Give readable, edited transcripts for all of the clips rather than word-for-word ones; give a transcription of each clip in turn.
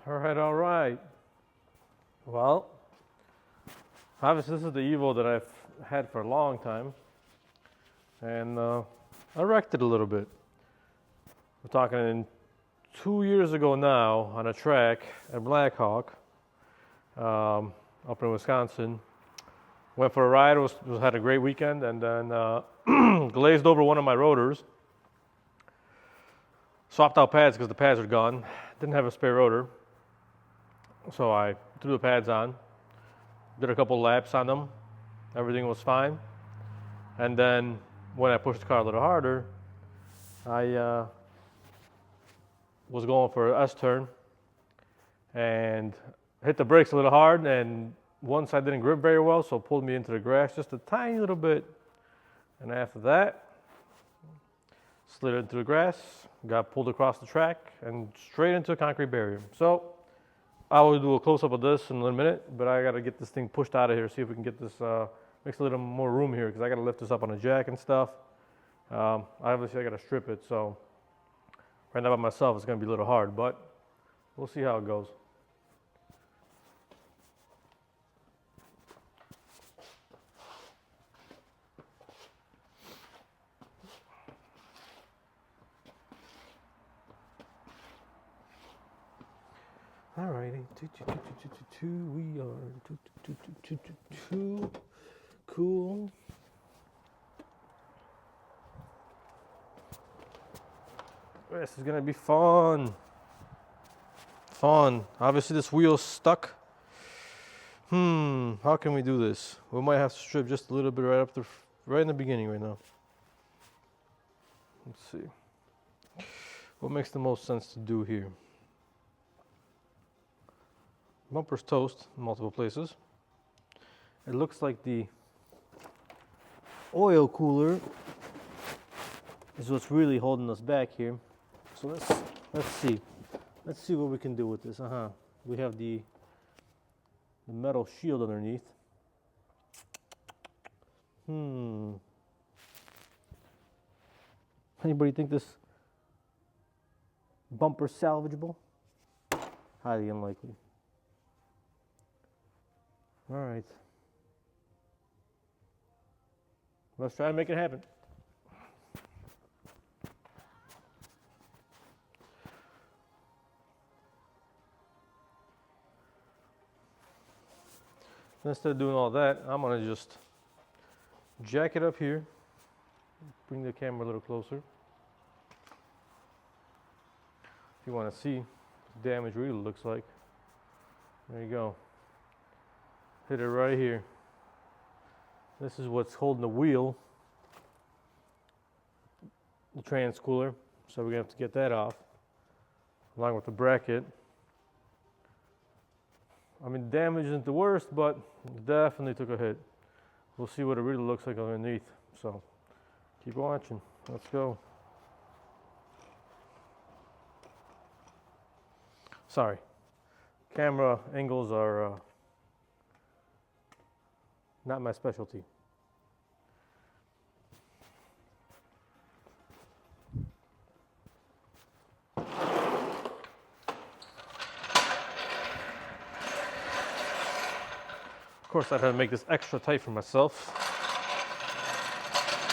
All right. Well, obviously this is the Evo that I've had for a long time, and I wrecked it a little bit. We're talking in 2 years ago now on a track at Blackhawk, up in Wisconsin. Went for a ride. Had a great weekend, and then glazed over one of my rotors. Swapped out pads because the pads are gone. Didn't have a spare rotor, so I threw the pads on. Did a couple laps on them. Everything was fine. And then when I pushed the car a little harder, I was going for an S-turn and hit the brakes a little hard, and one side didn't grip very well, so it pulled me into the grass just a tiny little bit. And after that, slid into the grass, got pulled across the track, and straight into a concrete barrier. So I will do a close-up of this in a little minute, but I got to get this thing pushed out of here, see if we can get this, makes a little more room here, because I got to lift this up on a jack and stuff. Obviously, I got to strip it, so right now by myself, it's going to be a little hard, but we'll see how it goes. Alrighty, we are cool. This is gonna be fun. Obviously, this wheel's stuck. How can we do this? We might have to strip just a little bit right in the beginning right now. Let's see. What makes the most sense to do here? Bumper's toast in multiple places. It looks like the oil cooler is what's really holding us back here. So let's see. Let's see what we can do with this. We have the metal shield underneath. Anybody think this bumper salvageable? Highly unlikely. All right. Let's try to make it happen. Instead of doing all that, I'm gonna just jack it up here. Bring the camera a little closer. If you want to see what damage really looks like. There you go. Hit it right here. This is what's holding the wheel, the trans cooler. So we're gonna have to get that off, along with the bracket. I mean, damage isn't the worst, but definitely took a hit. We'll see what it really looks like underneath. So keep watching. Let's go. Sorry, camera angles are not my specialty. Of course, I had to make this extra tight for myself,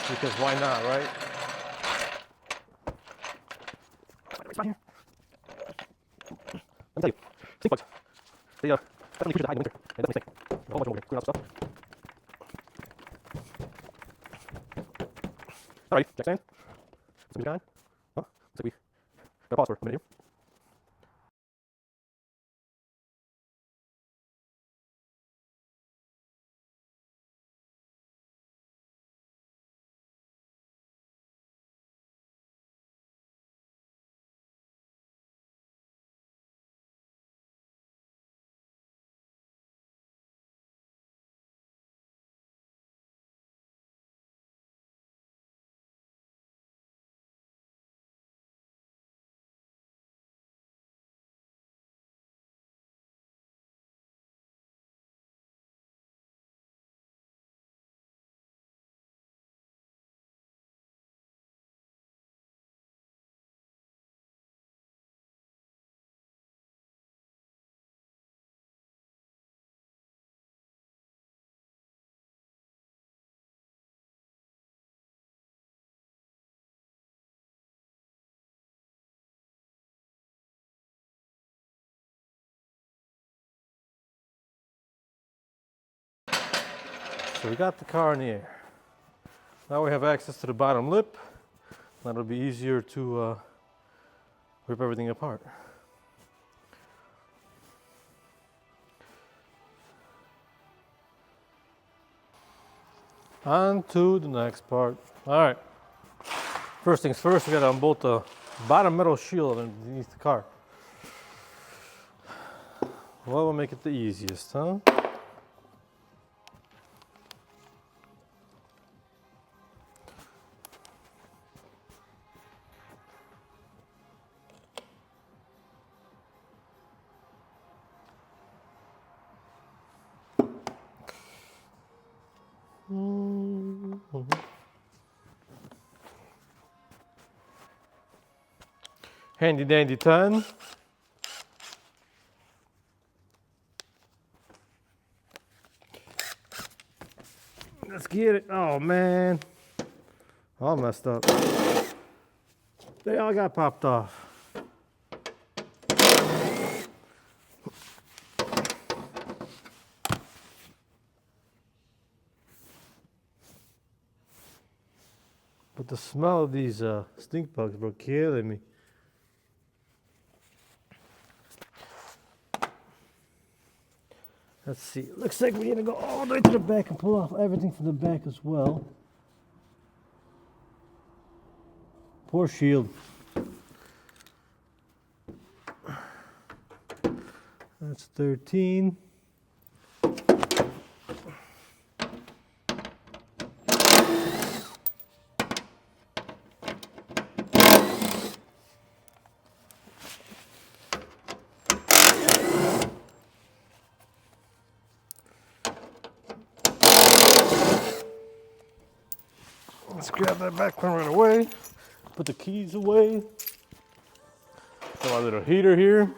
because why not, right? Right here. Let me tell you, stink bugs. They definitely push it high in the winter. They definitely stink. A whole bunch over here, clearing out stuff. Alright, jack stand. Some music on. Looks like we gotta pause for a minute here. So we got the car in the air. Now we have access to the bottom lip. That'll be easier to rip everything apart. On to the next part. All right. First things first, we gotta unbolt the bottom metal shield underneath the car. What will make it the easiest, huh? Handy dandy 10. Let's get it. Oh man, all messed up. They all got popped off. But the smell of these stink bugs were killing me. Let's see. Looks like we need to go all the way to the back and pull off everything from the back as well. Poor shield. That's 13. Let's grab that back one right away. Put the keys away. Got my little heater here.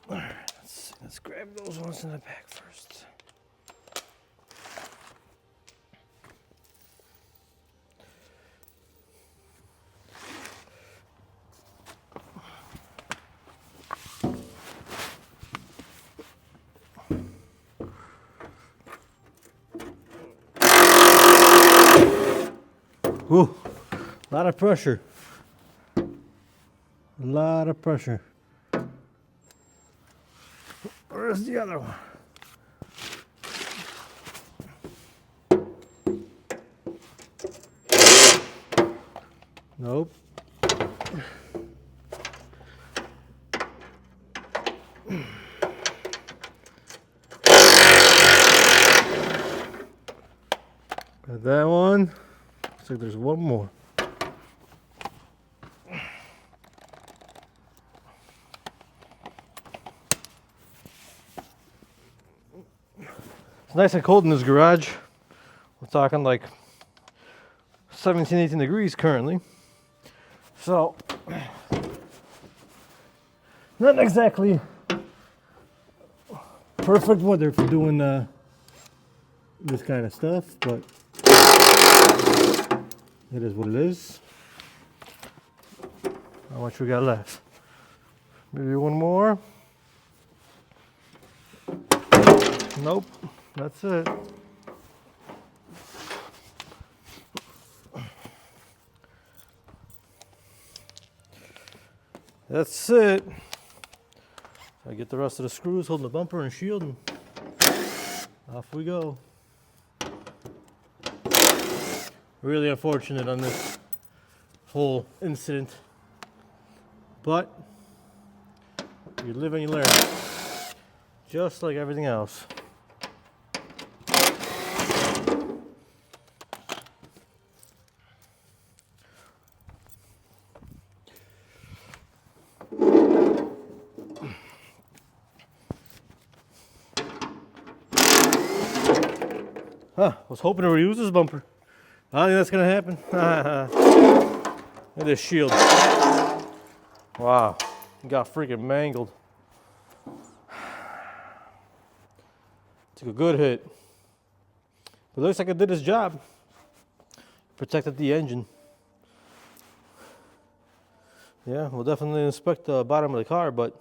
All right, let's grab those ones in the back first. Ooh, a lot of pressure. A lot of pressure. Where's the other one? Nope. Got that one. Looks like there's one more. It's nice and cold in this garage. We're talking like 17, 18 degrees currently. So, not exactly perfect weather for doing this kind of stuff, but it is what it is. How much we got left? Maybe one more? Nope, that's it. That's it. I get the rest of the screws holding the bumper and shield, and off we go. Really unfortunate on this whole incident, but you live and you learn, just like everything else. Was hoping to reuse this bumper. I don't think that's gonna happen. Look at this shield. Wow, it got freaking mangled. Took a good hit. But it looks like it did its job. Protected the engine. Yeah, we'll definitely inspect the bottom of the car, but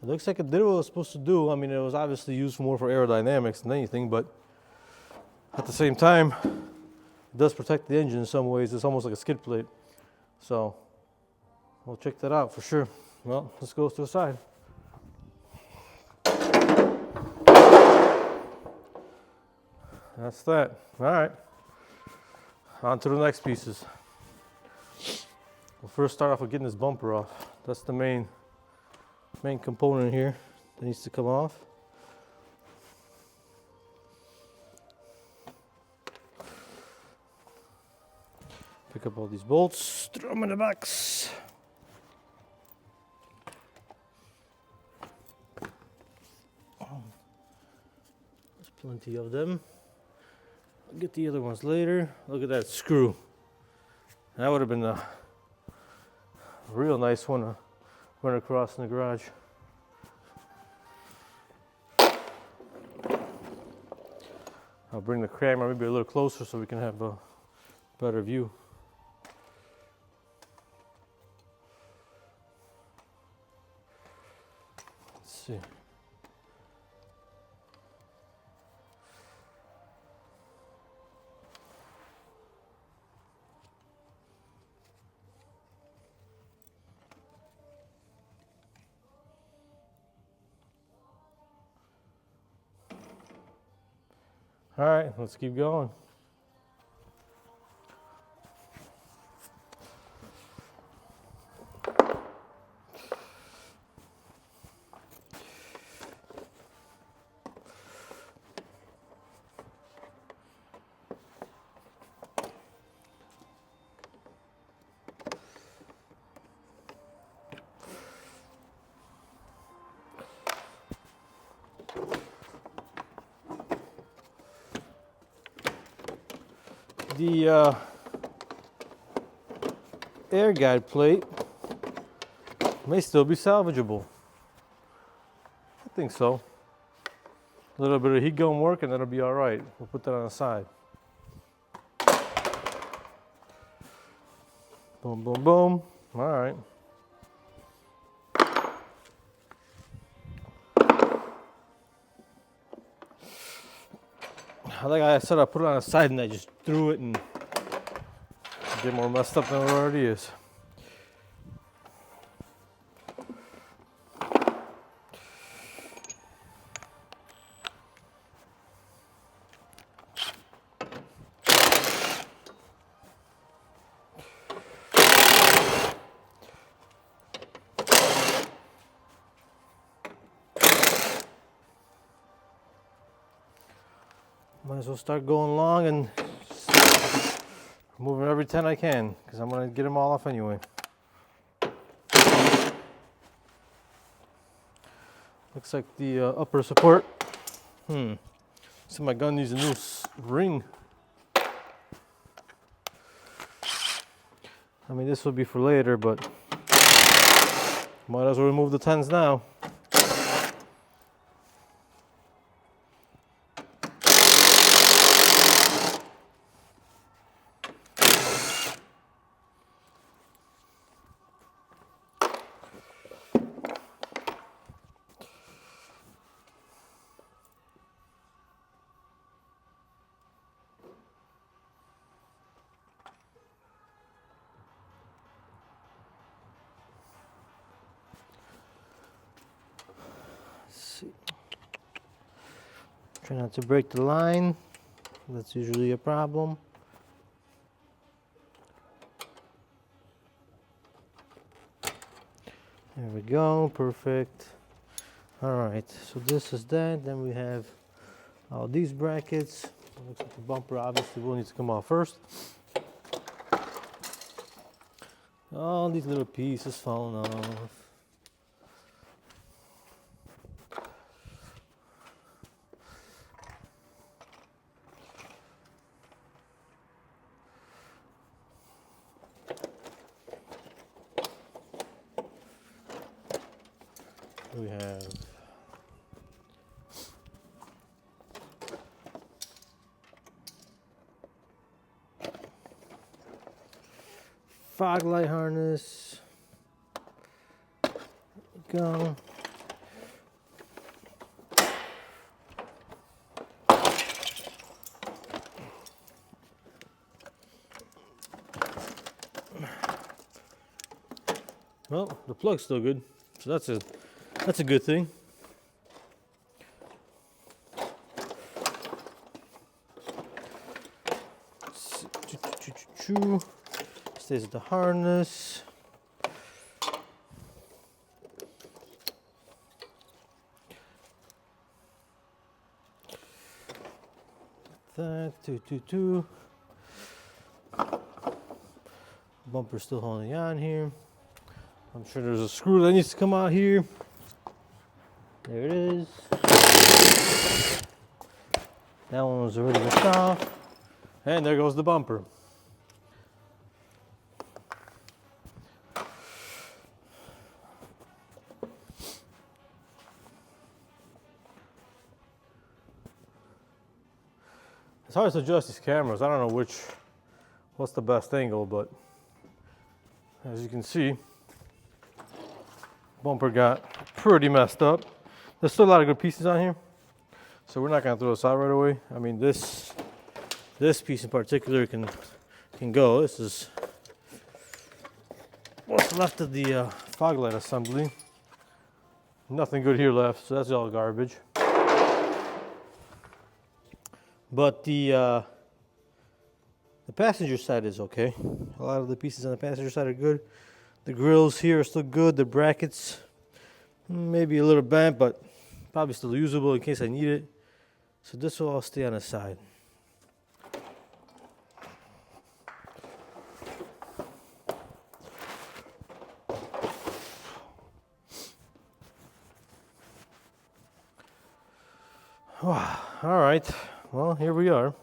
it looks like it did what it was supposed to do. I mean, it was obviously used more for aerodynamics than anything, but at the same time, it does protect the engine in some ways. It's almost like a skid plate. So we'll check that out for sure. Well, let's go to the side. That's that. All right. On to the next pieces. We'll first start off with getting this bumper off. That's the main component here that needs to come off. Pick up all these bolts, throw them in the box. There's plenty of them. I'll get the other ones later. Look at that screw. That would have been a real nice one to run across in the garage. I'll bring the camera maybe a little closer so we can have a better view. Let's see. All right, let's keep going. The air guide plate may still be salvageable. I think so. A little bit of heat gun work and that'll be all right. We'll put that on the side. Boom, boom, boom. All right. Like I said, I put it on the side and I just threw it and get more messed up than it already is. Might as well start going long and moving every 10 I can, because I'm going to get them all off anyway. Looks like the upper support. So my gun needs a new ring. I mean, this will be for later, but might as well remove the 10s now. Try not to break the line. That's usually a problem. There we go, perfect. All right, so this is that. Then we have all these brackets. Looks like the bumper obviously will need to come off first. All these little pieces falling off. We have fog light harness, go. Well, the plug's still good, so that's a good thing. Stays at the harness. That two. Bumper's still holding on here. I'm sure there's a screw that needs to come out here. There it is. That one was already ripped off. And there goes the bumper. It's hard to adjust these cameras. I don't know what's the best angle, but as you can see, bumper got pretty messed up. There's still a lot of good pieces on here, so we're not gonna throw this out right away. I mean, this piece in particular can go. This is what's left of the fog light assembly. Nothing good here left, so that's all garbage. But the passenger side is okay. A lot of the pieces on the passenger side are good. The grills here are still good. The brackets, maybe a little bent, but probably still usable in case I need it. So this will all stay on the side. All right, well, here we are.